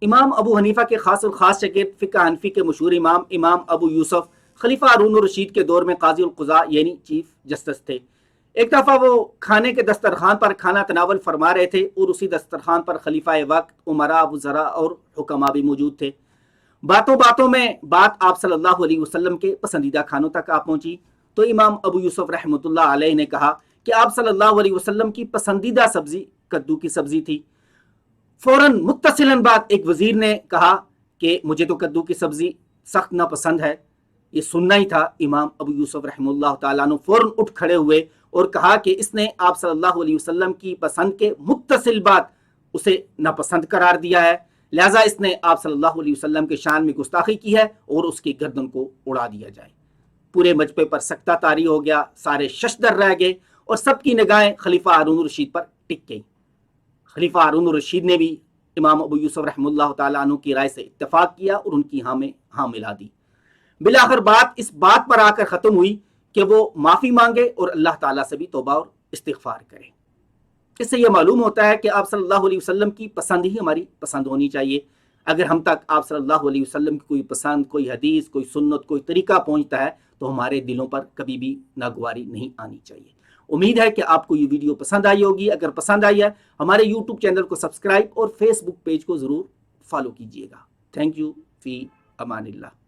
امام ابو حنیفہ کے خاص الخاص شاگرد فقہ حنفی کے مشہور امام ابو یوسف خلیفہ ہارون الرشید کے دور میں قاضی القضاء یعنی چیف جسٹس تھے۔ ایک دفعہ وہ کھانے کے دسترخوان پر کھانا تناول فرما رہے تھے اور اسی دسترخوان پر خلیفہ وقت، امراء، وزراء اور حکماء بھی موجود تھے۔ باتوں باتوں میں بات آپ صلی اللہ علیہ وسلم کے پسندیدہ کھانوں تک آ پہنچی تو امام ابو یوسف رحمۃ اللہ علیہ نے کہا کہ آپ صلی اللہ علیہ وسلم کی پسندیدہ سبزی کدو کی سبزی تھی۔ فوراً متصلاً بعد ایک وزیر نے کہا کہ مجھے تو کدو کی سبزی سخت ناپسند ہے۔ یہ سننا ہی تھا، امام ابو یوسف رحمہ اللہ تعالیٰ عنہ فوراً اٹھ کھڑے ہوئے اور کہا کہ اس نے آپ صلی اللہ علیہ وسلم کی پسند کے متصل بعد اسے ناپسند قرار دیا ہے، لہٰذا اس نے آپ صلی اللہ علیہ وسلم کے شان میں گستاخی کی ہے اور اس کی گردن کو اڑا دیا جائے۔ پورے مجمع پر سکتہ طاری ہو گیا، سارے ششدر رہ گئے اور سب کی نگاہیں خلیفہ ہارون الرشید پر ٹک گئی۔ خلیفہ ہارون الرشید نے بھی امام ابو یوسف رحمہ اللہ تعالیٰ عنہ کی رائے سے اتفاق کیا اور ان کی ہاں میں ہاں ملا دی۔ بالآخر بات اس بات پر آ کر ختم ہوئی کہ وہ معافی مانگے اور اللہ تعالیٰ سے بھی توبہ اور استغفار کرے۔ اس سے یہ معلوم ہوتا ہے کہ آپ صلی اللہ علیہ وسلم کی پسند ہی ہماری پسند ہونی چاہیے۔ اگر ہم تک آپ صلی اللہ علیہ وسلم کی کوئی پسند، کوئی حدیث، کوئی سنت، کوئی طریقہ پہنچتا ہے تو ہمارے دلوں پر کبھی بھی ناگواری نہیں آنی چاہیے۔ امید ہے کہ آپ کو یہ ویڈیو پسند آئی ہوگی۔ اگر پسند آئی ہے ہمارے یوٹیوب چینل کو سبسکرائب اور فیس بک پیج کو ضرور فالو کیجیے گا۔ تھینک یو، فی امان اللہ۔